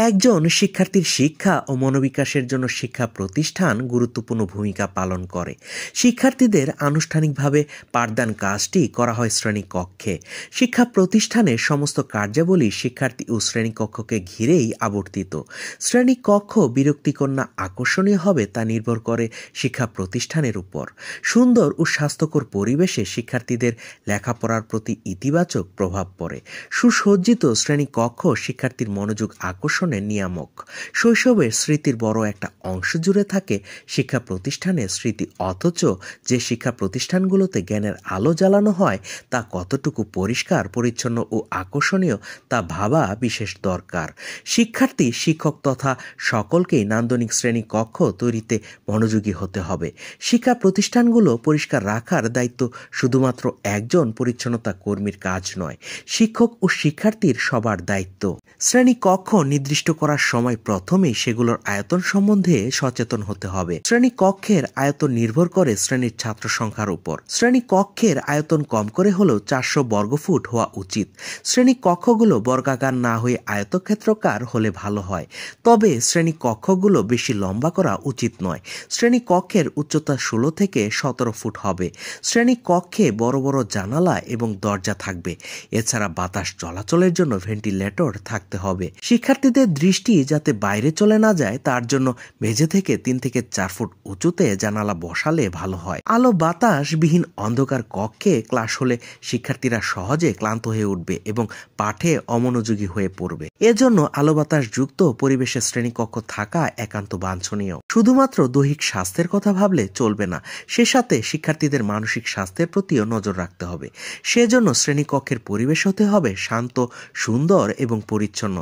একজন শিক্ষার্থীর শিক্ষা ও মনোবিকাশের জন্য শিক্ষা প্রতিষ্ঠান গুরুত্বপূর্ণ ভূমিকা পালন করে। শিক্ষার্থীদের আনুষ্ঠানিকভাবে পাঠদান কাজটি করা হয় শ্রেণীকক্ষে। শিক্ষা প্রতিষ্ঠানের সমস্ত কার্যাবলী শিক্ষার্থী ও শ্রেণীকক্ষকে ঘিরেই আবর্তিত। শ্রেণীকক্ষ বিরক্তিকর না আকর্ষণীয় হবে তা নির্ভর করে শিক্ষা প্রতিষ্ঠানের উপর। সুন্দর ও স্বাস্থ্যকর পরিবেশে শিক্ষার্থীদের লেখাপড়ার প্রতি ইতিবাচক প্রভাব পড়ে। সুসজ্জিত শ্রেণীকক্ষ শিক্ষার্থীর মনোযোগ আকর্ষণের নিয়ামক। শৈশবের স্মৃতির বড় একটা অংশ জুড়ে থাকে শিক্ষা প্রতিষ্ঠানের স্মৃতি, অথচ যে শিক্ষা প্রতিষ্ঠানগুলোতে জ্ঞানের আলো জ্বালানো হয় তা কতটুকু পরিষ্কার পরিচ্ছন্ন ও আকর্ষণীয় তা ভাবা বিশেষ দরকার। শিক্ষার্থী, শিক্ষক তথা সকলকেই নান্দনিক শ্রেণীকক্ষ তৈরিতে মনোযোগী হতে হবে। শিক্ষা প্রতিষ্ঠানগুলো পরিষ্কার রাখার দায়িত্ব শুধুমাত্র একজন পরিচ্ছন্নতা কর্মীর কাজ নয়, শিক্ষক ও শিক্ষার্থীর সবার দায়িত্ব। শ্রেণীকক্ষ নির্দিষ্ট করার সময় প্রথমেই সেগুলোর আয়তন সম্বন্ধে সচেতন হতে হবে। শ্রেণীকক্ষের আয়তন নির্ভর করে শ্রেণীর ছাত্র সংখ্যার উপর। শ্রেণীকক্ষের আয়তন কম করে হলেও 400 বর্গফুট হওয়া উচিত। শ্রেণীকক্ষগুলো বর্গাকার না হয়ে আয়তক্ষেত্রাকার হলে ভালো হয়। তবে শ্রেণীকক্ষগুলো বেশি লম্বা করা উচিত নয়। শ্রেণীকক্ষের উচ্চতা 16 থেকে 17 ফুট হবে। শ্রেণীকক্ষে বড় বড় জানালা এবং দরজা থাকবে। এছাড়া বাতাস চলাচলের জন্য ভেন্টিলেটর থাকতে হবে। শিক্ষার্থীদের দৃষ্টি যাতে বাইরে চলে না যায় তার জন্য মেঝে থেকে 3 থেকে 4 ফুট উঁচুতে জানালা বসালে ভালো হয়। আলো বাতাস বিহীন অন্ধকার কক্ষে ক্লাস হলে শিক্ষার্থীরা সহজে ক্লান্ত হয়ে উঠবে এবং পাঠে অমনোযোগী হয়ে পড়বে। এজন্য আলো বাতাস যুক্ত পরিবেশে শ্রেণীকক্ষ থাকা একান্ত বাঞ্ছনীয়। শুধুমাত্র দৈহিক স্বাস্থ্যের কথা ভাবলে চলবে না, সে সাথে শিক্ষার্থীদের মানসিক স্বাস্থ্যের প্রতিও নজর রাখতে হবে। সেজন্য শ্রেণীকক্ষের পরিবেশ হতে হবে শান্ত, সুন্দর এবং পরিচ্ছন্ন।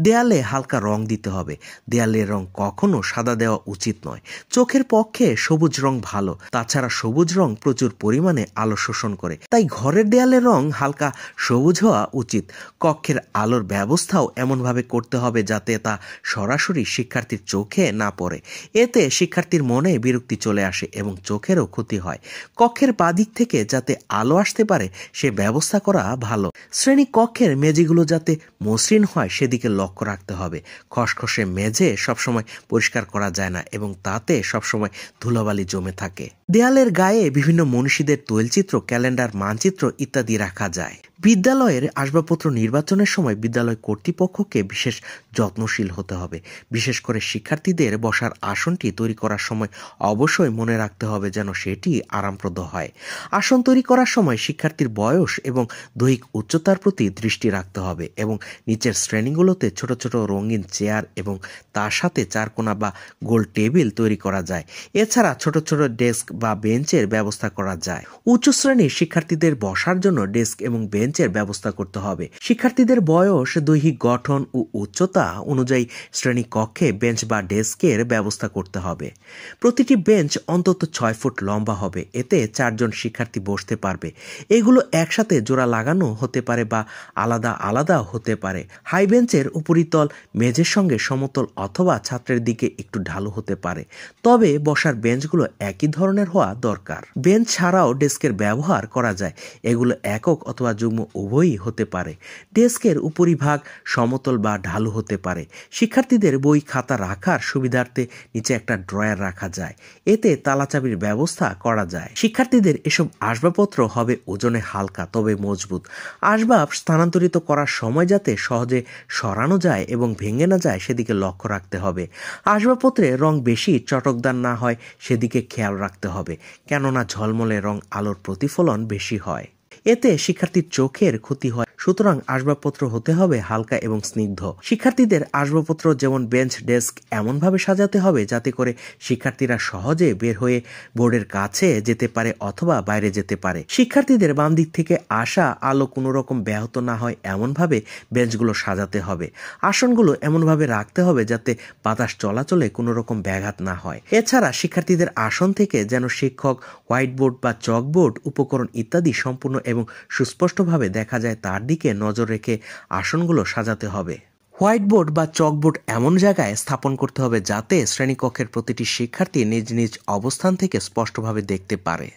দেয়ালে হালকা রং দিতে হবে। দেয়ালের রং কখনো সাদা দেওয়া উচিত নয়। চোখের পক্ষে সবুজ রং ভালো। তাছাড়া সবুজ রং প্রচুর পরিমাণে আলো শোষণ করে, তাই ঘরের দেয়ালের রং হালকা সবুজ হওয়া উচিত। কক্ষের আলোর ব্যবস্থাও এমনভাবে করতে হবে যাতে তা সরাসরি শিক্ষার্থীর চোখে না পড়ে। এতে শিক্ষার্থীর মনে বিরক্তি চলে আসে এবং চোখেরও ক্ষতি হয়। কক্ষের বাদিক থেকে যাতে আলো আসতে পারে সে ব্যবস্থা করা ভালো। শ্রেণীকক্ষের মেঝেগুলো যাতে মসৃণ হয় সেদিকে লক্ষ্য রাখতে হবে। খসখসে মেঝে সবসময় পরিষ্কার করা যায় না এবং তাতে সবসময় ধুলাবালি জমে থাকে। দেয়ালের গায়ে বিভিন্ন মনীষীদের তৈলচিত্র, ক্যালেন্ডার, মানচিত্র ইত্যাদি রাখা যায়। বিদ্যালয়ের আসবাবপত্র নির্বাচনের সময় বিদ্যালয় কর্তৃপক্ষকে বিশেষ যত্নশীল হতে হবে। বিশেষ করে শিক্ষার্থীদের বসার আসনটি তৈরি করার সময় অবশ্যই মনে রাখতে হবে যেন সেটি আরামপ্রদ হয়। আসন তৈরি করার সময় শিক্ষার্থীর বয়স এবং দৈহিক উচ্চতার প্রতি দৃষ্টি রাখতে হবে এবং নিচের শ্রেণীগুলোতে ছোট ছোট রঙিন চেয়ার এবং তার সাথে চারকোনা বা গোল টেবিল তৈরি করা যায়। এছাড়া ছোট ছোট ডেস্ক বা বেঞ্চের ব্যবস্থা করা যায়। উচ্চ শ্রেণীর শিক্ষার্থীদের বসার জন্য ডেস্ক এবং বেঞ্চের ব্যবস্থা করতে হবে। শিক্ষার্থীদের বয়স, দৈহিক গঠন ও উচ্চতা অনুযায়ী শ্রেণীকক্ষে বেঞ্চ বা ডেস্কের ব্যবস্থা করতে হবে। প্রতিটি বেঞ্চ অন্তত 6 ফুট লম্বা হবে। এতে 4 জন শিক্ষার্থী বসতে পারবে। এগুলো একসাথে জোড়া লাগানো হতে পারে বা আলাদা আলাদা হতে পারে। হাই বেঞ্চের উপরিতল মেঝের সঙ্গে সমতল অথবা ছাত্রের দিকে একটু ঢালু হতে পারে। তবে বসার বেঞ্চগুলো একই ধরনের হওয়া দরকার। বেঞ্চ ছাড়াও ডেস্কের ব্যবহার করা যায়। এগুলো একক অথবা যুগ্ম উভয়ই হতে পারে। ডেস্কের উপরিভাগ সমতল বা ঢালু হতে পারে। শিক্ষার্থীদের বই খাতা রাখার সুবিধার্থে নিচে একটা ড্রয়ার রাখা যায়। এতে তালাচাবির ব্যবস্থা করা যায়। শিক্ষার্থীদের এসব আসবাবপত্র হবে ওজনে হালকা তবে মজবুত। আসবাব স্থানান্তরিত করার সময় যাতে সহজে সরানো যায় এবং ভেঙে না যায় সেদিকে লক্ষ্য রাখতে হবে। আসবাবপত্রে রং বেশি চটকদার না হয় সেদিকে খেয়াল রাখতে হবে, কেননা ঝলমলে রং আলোর প্রতিফলন বেশি হয়। এতে শিক্ষার্থীর চোখের ক্ষতি হয়। সুতরাং আসবাবপত্র হতে হবে হালকা এবং স্নিগ্ধ। শিক্ষার্থীদের আসবাবপত্র যেমন বেঞ্চ, ডেস্ক এমনভাবে সাজাতে হবে যাতে করে শিক্ষার্থীরা সহজে বের হয়ে বোর্ডের কাছে যেতে পারে অথবা বাইরে যেতে পারে। শিক্ষার্থীদের বাম দিক থেকে আসা আলো কোনো রকম ব্যাহত না হয় এমনভাবে বেঞ্চগুলো সাজাতে হবে। আসনগুলো এমনভাবে রাখতে হবে যাতে বাতাস চলাচলে কোনো রকম ব্যাঘাত না হয়। এছাড়া শিক্ষার্থীদের আসন থেকে যেন শিক্ষক, হোয়াইট বোর্ড বা চকবোর্ড, উপকরণ ইত্যাদি সম্পূর্ণ এবং সুস্পষ্টভাবে দেখা যায় তার দিকে নজর রেখে আসনগুলো সাজাতে হবে। হোয়াইট বোর্ড বা চকবোর্ড এমন জায়গায় স্থাপন করতে হবে যাতে শ্রেণীকক্ষের প্রতিটি শিক্ষার্থী নিজ নিজ অবস্থান থেকে স্পষ্টভাবে দেখতে পারে।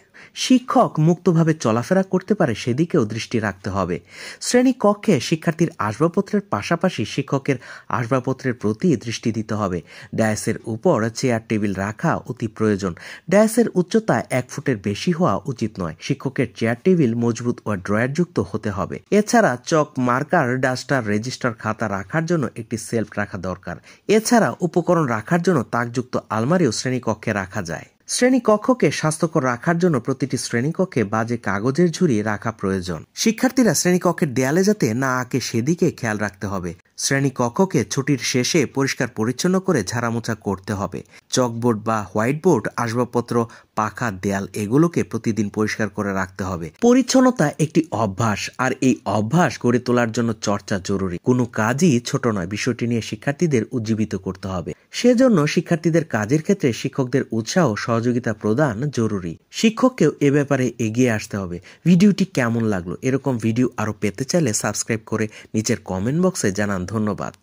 শিক্ষক মুক্তভাবে চলাফেরা করতে পারে সেদিকেও দৃষ্টি রাখতে হবে। শ্রেণী কক্ষে শিক্ষার্থীর আসবাবপত্রের পাশাপাশি শিক্ষকের আসবাবপত্রের প্রতি দৃষ্টি দিতে হবে। ডায়াসের উপর চেয়ার টেবিল রাখা অতি প্রয়োজন। ডায়াসের উচ্চতা 1 ফুটের বেশি হওয়া উচিত নয়। শিক্ষকের চেয়ার টেবিল মজবুত ও ড্রয়ারযুক্ত হতে হবে। এছাড়া চক, মার্কার, ডাস্টার, রেজিস্টার, খাতা রাখার জন্য একটি সেলফ রাখা দরকার। এছাড়া উপকরণ রাখার জন্য তাকযুক্ত আলমারিও শ্রেণীকক্ষে রাখা যায়। শ্রেণীকক্ষকে স্বাস্থ্যকর রাখার জন্য প্রতিটি শ্রেণীকক্ষে বাজে কাগজের ঝুড়ি রাখা প্রয়োজন। শিক্ষার্থীরা শ্রেণীকক্ষের দেয়ালে যাতে না আঁকে সেদিকে খেয়াল রাখতে হবে। শ্রেণীকক্ষকে ছুটির শেষে পরিষ্কার পরিচ্ছন্ন করে ঝাড়ামোছা করতে হবে। চকবোর্ড বা হোয়াইট বোর্ড, আসবাবপত্র, পাখা, দেয়াল এগুলোকে প্রতিদিন পরিষ্কার করে রাখতে হবে। পরিচ্ছন্নতা একটি অভ্যাস, আর এই অভ্যাস গড়ে তোলার জন্য চর্চা জরুরি। কোনো কাজই ছোট নয়। বিষয়টি নিয়ে শিক্ষার্থীদের উজ্জীবিত করতে হবে। সেজন্য শিক্ষার্থীদের কাজের ক্ষেত্রে শিক্ষকদের উৎসাহ সহযোগিতা প্রদান জরুরি। শিক্ষককেও এ ব্যাপারে এগিয়ে আসতে হবে। ভিডিওটি কেমন লাগলো? এরকম ভিডিও আরো পেতে চাইলে সাবস্ক্রাইব করে নিচের কমেন্ট বক্সে জানান। ধন্যবাদ।